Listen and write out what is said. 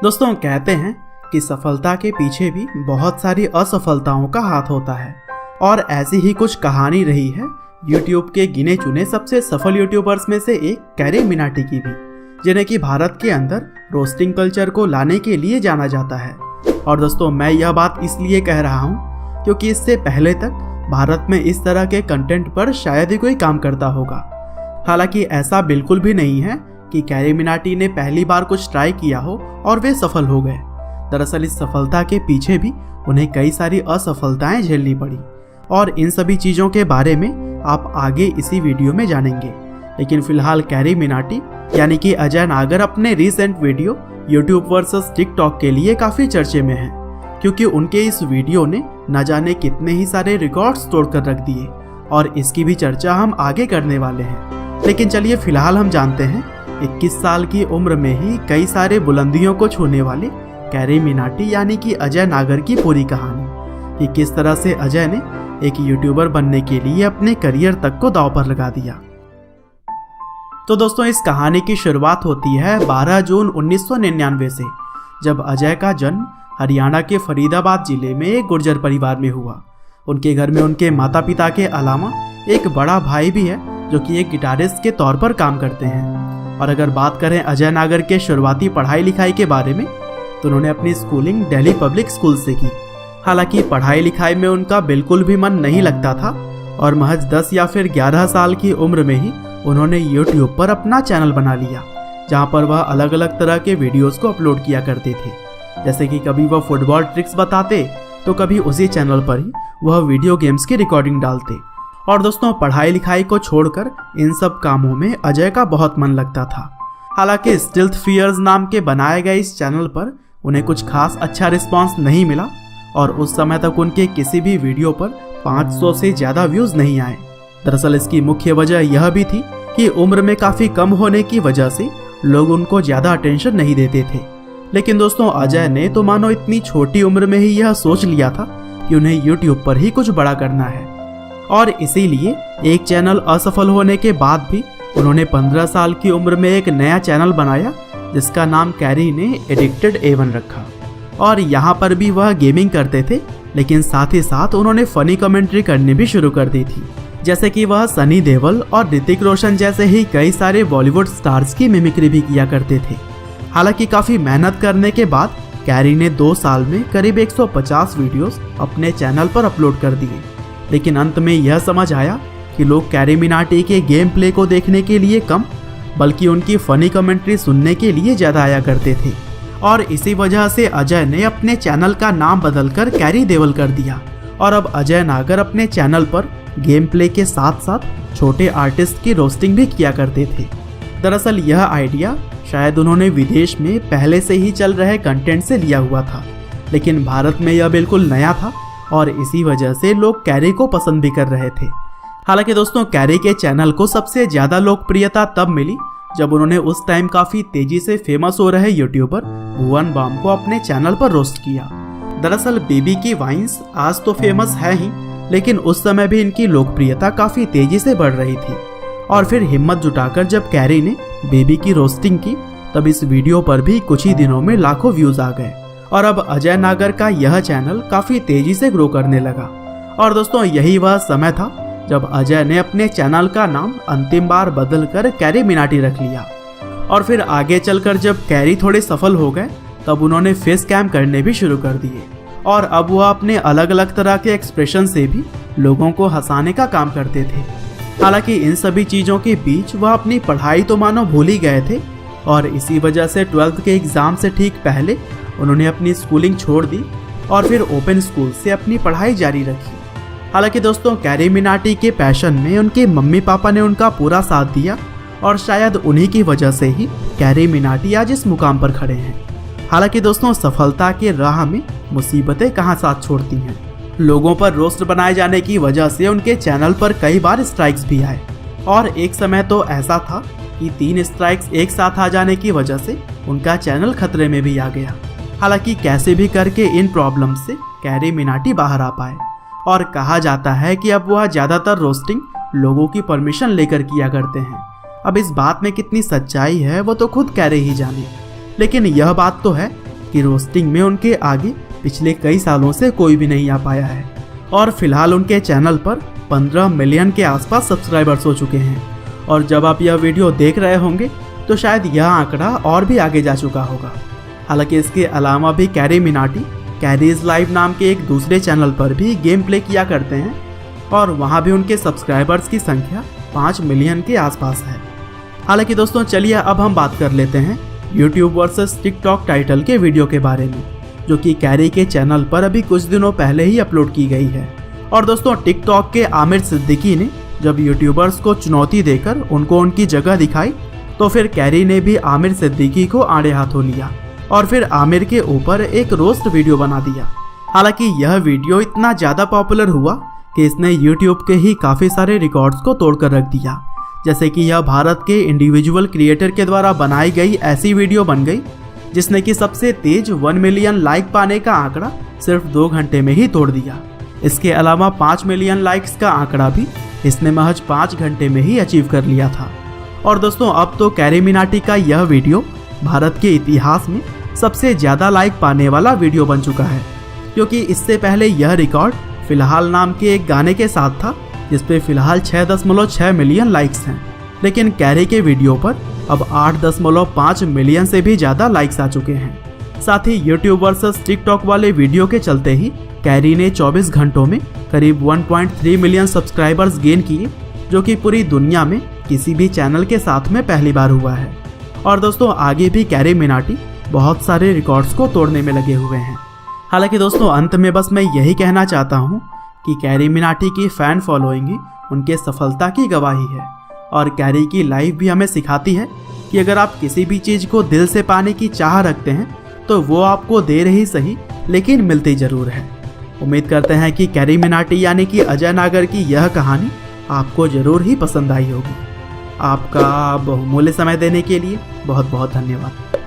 दोस्तों कहते हैं कि सफलता के पीछे भी बहुत सारी असफलताओं का हाथ होता है और ऐसी ही कुछ कहानी रही है YouTube के गिने चुने सबसे सफल यूट्यूबर्स में से एक कैरी मिनाटी की भी, जिन्हें कि भारत के अंदर रोस्टिंग कल्चर को लाने के लिए जाना जाता है। और दोस्तों मैं यह बात इसलिए कह रहा हूँ क्योंकि इससे पहले तक भारत में इस तरह के कंटेंट पर शायद ही कोई काम करता होगा। हालांकि ऐसा बिल्कुल भी नहीं है कि कैरी मिनाटी ने पहली बार कुछ ट्राई किया हो और वे सफल हो गए। दरअसल इस सफलता के पीछे भी उन्हें कई सारी असफलताएं झेलनी पड़ी और इन सभी चीज़ों के बारे में आप आगे इसी वीडियो में जानेंगे। लेकिन फिलहाल कैरी मिनाटी यानी कि अजय नागर अपने recent video YouTube versus TikTok के लिए काफ़ी चर्चे में हैं, क्योंकि उनके इस वीडियो ने न जाने कितने ही सारे रिकॉर्ड्स तोड़कर रख दिए और इसकी भी चर्चा हम आगे करने वाले हैं। लेकिन चलिए फिलहाल हम जानते हैं 21 साल की उम्र में ही कई सारे बुलंदियों को छूने वाले कैरी मिनाटी यानी कि अजय नागर की पूरी कहानी कि किस तरह से अजय ने एक यूट्यूबर बनने के लिए अपने करियर तक को दांव पर लगा दिया। तो दोस्तों इस कहानी की शुरुआत होती है 12 जून 1999 से, जब अजय का जन्म हरियाणा के फरीदाबाद जिले में एक गुर्जर परिवार में हुआ। उनके घर में उनके माता पिता के अलावा एक बड़ा भाई भी है जो कि एक गिटारिस्ट के तौर पर काम करते हैं। और अगर बात करें अजय नागर के शुरुआती पढ़ाई लिखाई के बारे में तो उन्होंने अपनी स्कूलिंग दिल्ली पब्लिक स्कूल से की। हालांकि पढ़ाई लिखाई में उनका बिल्कुल भी मन नहीं लगता था और महज 10 या फिर 11 साल की उम्र में ही उन्होंने YouTube पर अपना चैनल बना लिया, जहां पर वह अलग अलग तरह के वीडियोस को अपलोड किया करते थे। जैसे कि कभी वह फुटबॉल ट्रिक्स बताते तो कभी उसी चैनल पर ही वह वीडियो गेम्स की रिकॉर्डिंग डालते। और दोस्तों पढ़ाई लिखाई को छोड़कर इन सब कामों में अजय का बहुत मन लगता था। हालांकि स्टिल्थ फियर्स नाम के बनाए गए इस चैनल पर उन्हें कुछ खास अच्छा रिस्पांस नहीं मिला और उस समय तक उनके किसी भी वीडियो पर 500 से ज़्यादा व्यूज़ नहीं आए। दरअसल इसकी मुख्य वजह यह भी थी कि उम्र में काफ़ी कम होने की वजह से लोग उनको ज़्यादा अटेंशन नहीं देते थे। लेकिन दोस्तों अजय ने तो मानो इतनी छोटी उम्र में ही यह सोच लिया था कि उन्हें YouTube पर ही कुछ बड़ा करना है और इसीलिए एक चैनल असफल होने के बाद भी उन्होंने 15 साल की उम्र में एक नया चैनल बनाया जिसका नाम कैरी ने एडिक्टेड A1 रखा। और यहाँ पर भी वह गेमिंग करते थे, लेकिन साथ ही साथ उन्होंने फनी कमेंट्री करनी भी शुरू कर दी थी। जैसे कि वह सनी देओल और ऋतिक रोशन जैसे ही कई सारे बॉलीवुड स्टार्स की मिमिक्री भी किया करते थे। हालांकि काफ़ी मेहनत करने के बाद कैरी ने 2 साल में करीब 150 वीडियोस अपने चैनल पर अपलोड कर दिए। लेकिन अंत में यह समझ आया कि लोग कैरी मिनाटी के गेम प्ले को देखने के लिए कम बल्कि उनकी फनी कमेंट्री सुनने के लिए ज़्यादा आया करते थे। और इसी वजह से अजय ने अपने चैनल का नाम बदलकर कैरी देओल कर दिया और अब अजय नागर अपने चैनल पर गेम प्ले के साथ साथ छोटे आर्टिस्ट की रोस्टिंग भी किया करते थे। दरअसल यह आइडिया शायद उन्होंने विदेश में पहले से ही चल रहे कंटेंट से लिया हुआ था, लेकिन भारत में यह बिल्कुल नया था और इसी वजह से लोग कैरी को पसंद भी कर रहे थे। हालांकि दोस्तों कैरी के चैनल को सबसे ज़्यादा लोकप्रियता तब मिली जब उन्होंने उस टाइम काफ़ी तेज़ी से फेमस हो रहे यूट्यूबर भुवन बाम को अपने चैनल पर रोस्ट किया। दरअसल बेबी की वाइन्स आज तो फेमस है ही, लेकिन उस समय भी इनकी लोकप्रियता काफ़ी तेज़ी से बढ़ रही थी। और फिर हिम्मत जुटाकर जब कैरी ने बेबी की रोस्टिंग की तब इस वीडियो पर भी कुछ ही दिनों में लाखों व्यूज़ आ गए और अब अजय नागर का यह चैनल काफ़ी तेज़ी से ग्रो करने लगा। और दोस्तों यही वह समय था जब अजय ने अपने चैनल का नाम अंतिम बार बदलकर कैरी मिनाटी रख लिया। और फिर आगे चलकर जब कैरी थोड़े सफल हो गए तब उन्होंने फेस कैम करने भी शुरू कर दिए और अब वह अपने अलग अलग तरह के एक्सप्रेशन से भी लोगों को हंसाने का काम करते थे। हालांकि इन सभी चीज़ों के बीच वह अपनी पढ़ाई तो मानो भूल ही गए थे और इसी वजह से 12th के एग्ज़ाम से ठीक पहले उन्होंने अपनी स्कूलिंग छोड़ दी और फिर ओपन स्कूल से अपनी पढ़ाई जारी रखी। हालांकि दोस्तों कैरी मिनाटी के पैशन में उनके मम्मी पापा ने उनका पूरा साथ दिया और शायद उन्हीं की वजह से ही कैरी मिनाटी आज इस मुकाम पर खड़े हैं। हालांकि दोस्तों सफलता के राह में मुसीबतें कहाँ साथ छोड़ती हैं। लोगों पर रोस्ट बनाए जाने की वजह से उनके चैनल पर कई बार स्ट्राइक्स भी आए और एक समय तो ऐसा था कि 3 स्ट्राइक्स एक साथ आ जाने की वजह से उनका चैनल खतरे में भी आ गया। हालांकि कैसे भी करके इन प्रॉब्लम से कैरी मिनाटी बाहर आ पाए और कहा जाता है कि अब वह ज़्यादातर रोस्टिंग लोगों की परमिशन लेकर किया करते हैं। अब इस बात में कितनी सच्चाई है वो तो खुद कैरी ही जाने, लेकिन यह बात तो है कि रोस्टिंग में उनके आगे पिछले कई सालों से कोई भी नहीं आ पाया है और फिलहाल उनके चैनल पर 15 मिलियन के आसपास सब्सक्राइबर्स हो चुके हैं। और जब आप यह वीडियो देख रहे होंगे तो शायद यह आंकड़ा और भी आगे जा चुका होगा। हालांकि इसके अलावा भी कैरी मिनाटी कैरीज लाइव नाम के एक दूसरे चैनल पर भी गेम प्ले किया करते हैं और वहां भी उनके सब्सक्राइबर्स की संख्या 5 मिलियन के आसपास है। हालांकि दोस्तों चलिए अब हम बात कर लेते हैं YouTube वर्सेस TikTok टाइटल के वीडियो के बारे में, जो कि कैरी के चैनल पर अभी कुछ दिनों पहले ही अपलोड की गई है। और दोस्तों TikTok के आमिर सिद्दीकी ने जब यूट्यूबर्स को चुनौती देकर उनको उनकी जगह दिखाई तो फिर कैरी ने भी आमिर सिद्दीकी को आड़े हाथों लिया और फिर आमिर के ऊपर एक रोस्ट वीडियो बना दिया। हालांकि यह वीडियो इतना ज़्यादा पॉपुलर हुआ कि इसने YouTube के ही काफ़ी सारे रिकॉर्ड्स को तोड़कर रख दिया। जैसे कि यह भारत के इंडिविजुअल क्रिएटर के द्वारा बनाई गई ऐसी वीडियो बन गई जिसने कि सबसे तेज 1 मिलियन लाइक पाने का आंकड़ा सिर्फ 2 घंटे में ही तोड़ दिया। इसके अलावा 5 मिलियन लाइक्स का आंकड़ा भी इसने महज 5 घंटे में ही अचीव कर लिया था। और दोस्तों अब तो कैरी मिनाटी का यह वीडियो भारत के इतिहास में सबसे ज़्यादा लाइक पाने वाला वीडियो बन चुका है, क्योंकि इससे पहले यह रिकॉर्ड फिलहाल नाम के एक गाने के साथ था जिस पे फिलहाल 6.6 मिलियन लाइक्स हैं। लेकिन कैरी के वीडियो पर अब 8.5 मिलियन से भी ज़्यादा लाइक्स आ चुके हैं। साथ ही YouTube वर्सेस TikTok वाले वीडियो के चलते ही कैरी ने 24 घंटों में करीब 1.3 मिलियन सब्सक्राइबर्स गेन किए, जो कि पूरी दुनिया में किसी भी चैनल के साथ में पहली बार हुआ है। और दोस्तों आगे भी कैरी मिनाटी बहुत सारे रिकॉर्ड्स को तोड़ने में लगे हुए हैं। हालांकि दोस्तों अंत में बस मैं यही कहना चाहता हूँ कि कैरी मिनाटी की फ़ैन फॉलोइंग ही उनके सफलता की गवाही है। और कैरी की लाइफ भी हमें सिखाती है कि अगर आप किसी भी चीज़ को दिल से पाने की चाह रखते हैं तो वो आपको देर ही सही लेकिन मिलती ज़रूर है। उम्मीद करते हैं कि कैरी मिनाटी यानी कि अजय नागर की यह कहानी आपको ज़रूर ही पसंद आई होगी। आपका बहुमूल्य समय देने के लिए बहुत बहुत धन्यवाद।